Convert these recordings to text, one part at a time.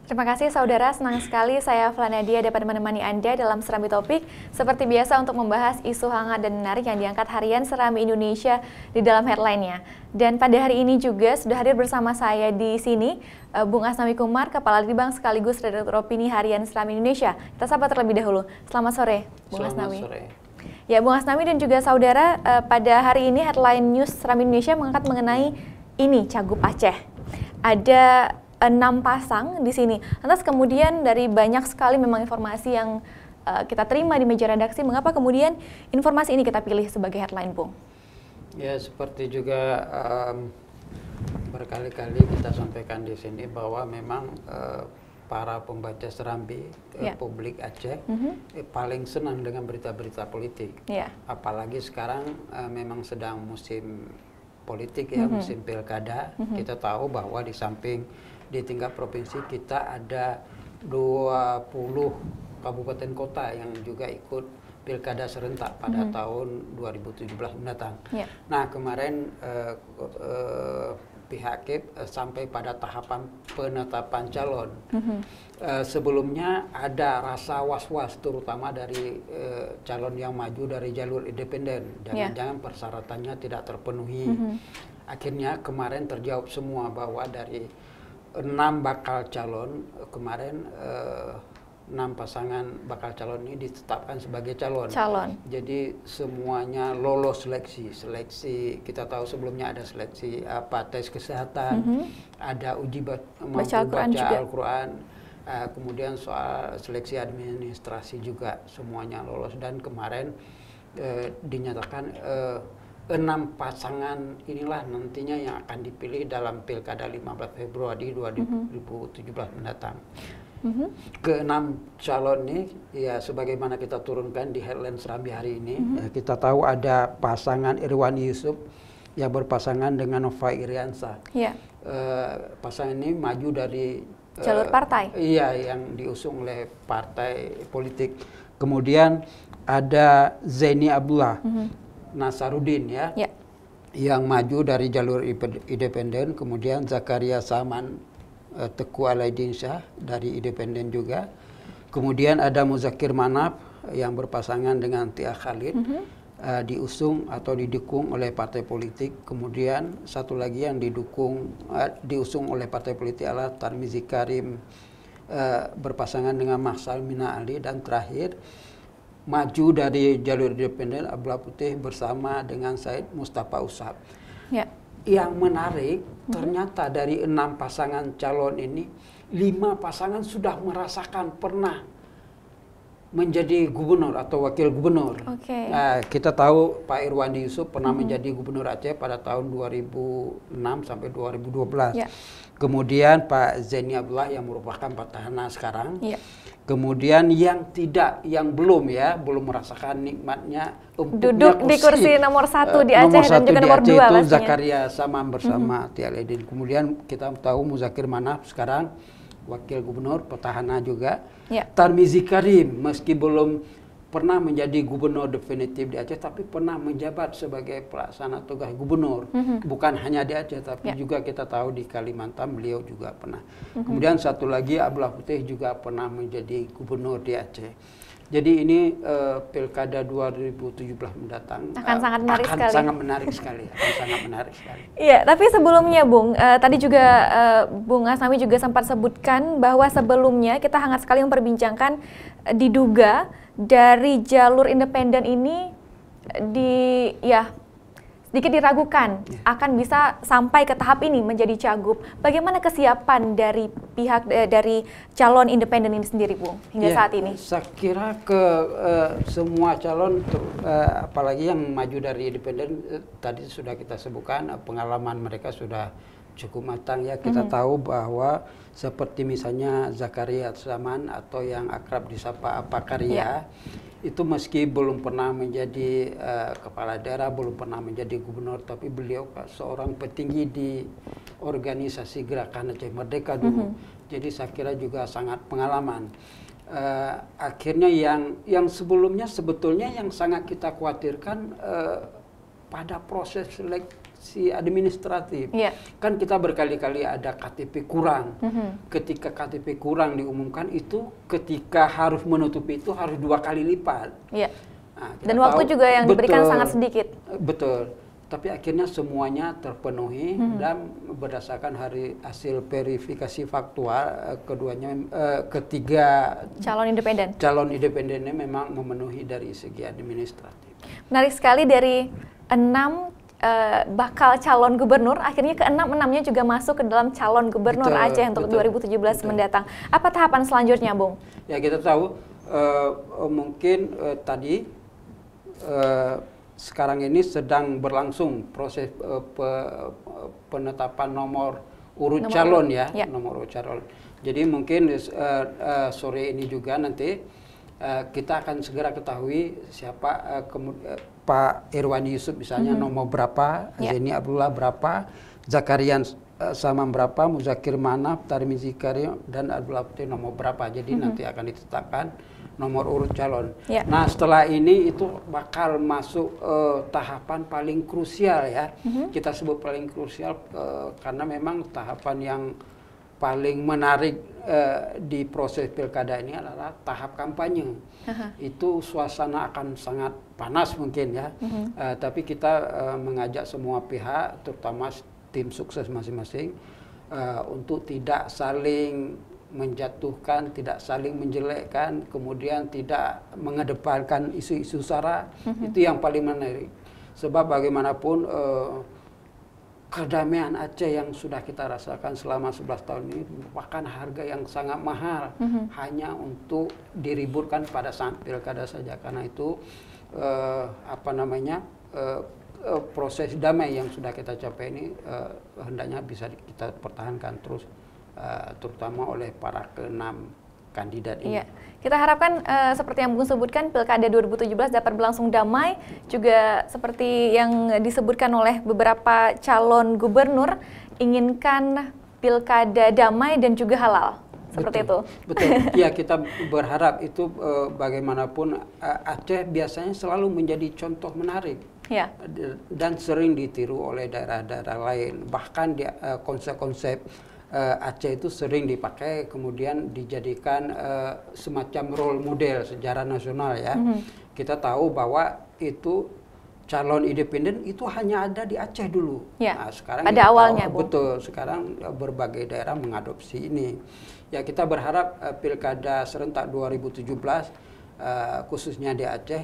Terima kasih saudara, senang sekali saya Flanadia dapat menemani Anda dalam Serambi Topik. Seperti biasa untuk membahas isu hangat dan menarik yang diangkat harian Serambi Indonesia di dalam headline-nya. Dan pada hari ini juga sudah hadir bersama saya di sini Bung Asnawi Kumar, Kepala Litbang sekaligus Redaktur Opini Harian Serambi Indonesia. Kita sapa terlebih dahulu. Selamat sore, Bung Asnawi. Selamat sore. Ya, Bung Asnawi dan juga saudara, pada hari ini headline news Serambi Indonesia mengangkat mengenai ini Cagup Aceh. Ada 6 pasang di sini. Lantas kemudian dari banyak sekali memang informasi yang kita terima di meja redaksi, mengapa kemudian informasi ini kita pilih sebagai headline, Bung? Ya, seperti juga berkali-kali kita sampaikan di sini bahwa memang para pembaca Serambi, publik Aceh paling senang dengan berita-berita politik. Apalagi sekarang memang sedang musim politik ya, musim pilkada. Kita tahu bahwa di samping di tingkat provinsi kita ada 20 kabupaten kota yang juga ikut pilkada serentak pada tahun 2017 mendatang. Nah, kemarin pihak KIP sampai pada tahapan penetapan calon. Sebelumnya ada rasa was-was terutama dari calon yang maju dari jalur independen. Jangan-jangan persyaratannya tidak terpenuhi. Akhirnya kemarin terjawab semua bahwa dari 6 bakal calon kemarin 6 pasangan bakal calon ini ditetapkan sebagai calon. Jadi semuanya lolos seleksi. Kita tahu sebelumnya ada seleksi tes kesehatan, ada uji mampu baca Al-Quran, kemudian soal seleksi administrasi juga semuanya lolos, dan kemarin dinyatakan 6 pasangan inilah nantinya yang akan dipilih dalam Pilkada 15 Februari 2017 mendatang. Ke-6 calon ini, ya sebagaimana kita turunkan di headline Serambi hari ini, kita tahu ada pasangan Irwan Yusuf yang berpasangan dengan Nova Iriansa. Pasangan ini maju dari jalur partai. Iya, yang diusung oleh partai politik. Kemudian ada Zaini Abdullah Nasaruddin yang maju dari jalur independen. Kemudian Zakaria Saman Teku Alaidin Syah dari independen juga. Kemudian ada Muzakir Manaf yang berpasangan dengan Tia Khalid, diusung atau didukung oleh partai politik. Kemudian satu lagi yang diusung oleh partai politik adalah Tarmizi Karim berpasangan dengan Mahsal Mina Ali, dan terakhir maju dari jalur independen Abdullah Putih bersama dengan Said Mustafa Usab. Yang menarik, ternyata dari 6 pasangan calon ini, 5 pasangan sudah merasakan pernah menjadi gubernur atau wakil gubernur. Nah, kita tahu Pak Irwandi Yusuf pernah menjadi gubernur Aceh pada tahun 2006 sampai 2012. Kemudian Pak Zaini Abdullah yang merupakan petahana sekarang. Kemudian yang belum merasakan nikmatnya duduk di kursi nomor 1 di Aceh dan juga nomor 2 itu Zakaria Saman bersama Tia Alaidin. Kemudian kita tahu Muzakir Manaf sekarang wakil gubernur, petahana juga. Tarmizi Karim meski belum pernah menjadi gubernur definitif di Aceh, tapi pernah menjabat sebagai pelaksana tugas gubernur. Bukan hanya di Aceh, tapi juga kita tahu di Kalimantan beliau juga pernah. Kemudian satu lagi Abdullah Putih juga pernah menjadi gubernur di Aceh. Jadi ini Pilkada 2017 mendatang akan sangat menarik sekali. Sangat menarik sekali. Iya, tapi sebelumnya Bung, tadi juga Bung Asnawi juga sempat sebutkan bahwa sebelumnya kita hangat sekali memperbincangkan diduga dari jalur independen ini sedikit diragukan akan bisa sampai ke tahap ini menjadi cagup. Bagaimana kesiapan dari pihak dari calon independen ini sendiri, Bung, hingga saat ini? Saya kira semua calon, apalagi yang maju dari independen, tadi sudah kita sebutkan pengalaman mereka sudah cukup matang ya. Kita tahu bahwa seperti misalnya Zakaria Saman atau yang akrab disapa Pakaria, itu meski belum pernah menjadi kepala daerah, belum pernah menjadi gubernur, tapi beliau seorang petinggi di organisasi Gerakan Aceh Merdeka dulu. Jadi saya kira juga sangat pengalaman. Akhirnya yang sebelumnya sebetulnya yang sangat kita khawatirkan pada proses si administratif. Kan kita berkali-kali ada KTP kurang. Ketika KTP kurang diumumkan itu, ketika harus menutupi itu harus 2 kali lipat. Nah, dan waktu juga yang diberikan sangat sedikit. Betul. Tapi akhirnya semuanya terpenuhi dan berdasarkan hasil verifikasi faktual ketiga calon independennya memang memenuhi dari segi administratif. Menarik sekali, dari 6 bakal calon gubernur, akhirnya ke-6-nya juga masuk ke dalam calon gubernur Aceh untuk 2017 mendatang. Apa tahapan selanjutnya, Bung? Ya, kita tahu mungkin tadi sekarang ini sedang berlangsung proses penetapan nomor urut calon ya, nomor urut calon. Jadi mungkin sore ini juga nanti kita akan segera ketahui siapa Pak Irwandi Yusuf misalnya nomor berapa, Zaini Abdullah berapa, Zakarian Samam berapa, Muzakir Manaf, Tarmizi Karim dan Abdullah Putih nomor berapa. Jadi nanti akan ditetapkan nomor urut calon. Nah, setelah ini itu bakal masuk tahapan paling krusial ya. Kita sebut paling krusial karena memang tahapan yang paling menarik di proses pilkada ini adalah tahap kampanye. Itu suasana akan sangat panas mungkin ya. Tapi kita mengajak semua pihak, terutama tim sukses masing-masing, untuk tidak saling menjatuhkan, tidak saling menjelekkan, kemudian tidak mengedepankan isu-isu sara. Itu yang paling menarik. Sebab bagaimanapun kedamaian Aceh yang sudah kita rasakan selama 11 tahun ini merupakan harga yang sangat mahal hanya untuk diributkan pada saat pilkada saja. Karena itu proses damai yang sudah kita capai ini hendaknya bisa kita pertahankan terus, terutama oleh para ke-6 kandidat ini. Kita harapkan seperti yang Bung sebutkan, pilkada 2017 dapat berlangsung damai, juga seperti yang disebutkan oleh beberapa calon gubernur, inginkan pilkada damai dan juga halal. Seperti itu. Betul. Ya, kita berharap itu bagaimanapun Aceh biasanya selalu menjadi contoh menarik. Dan sering ditiru oleh daerah-daerah lain. Bahkan konsep-konsep Aceh itu sering dipakai, kemudian dijadikan semacam role model sejarah nasional ya. Kita tahu bahwa itu calon independen itu hanya ada di Aceh dulu. Nah, sekarang ada awalnya, Bu. Betul, sekarang berbagai daerah mengadopsi ini. Ya, kita berharap pilkada serentak 2017 khususnya di Aceh,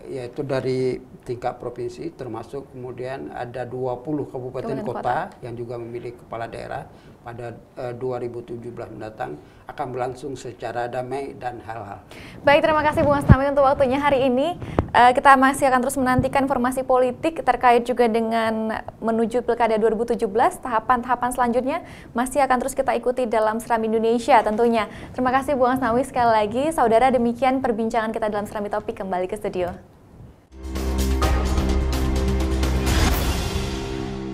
yaitu dari tingkat provinsi, termasuk kemudian ada 20 kabupaten kota yang juga memilih kepala daerah pada 2017 mendatang akan berlangsung secara damai dan halal. Baik, terima kasih Bung Asnawi untuk waktunya hari ini. Kita masih akan terus menantikan informasi politik terkait juga dengan menuju Pilkada 2017. Tahapan-tahapan selanjutnya masih akan terus kita ikuti dalam Serambi Indonesia tentunya. Terima kasih Bung Asnawi sekali lagi. Saudara, demikian perbincangan kita dalam Serambi Topik, kembali ke studio.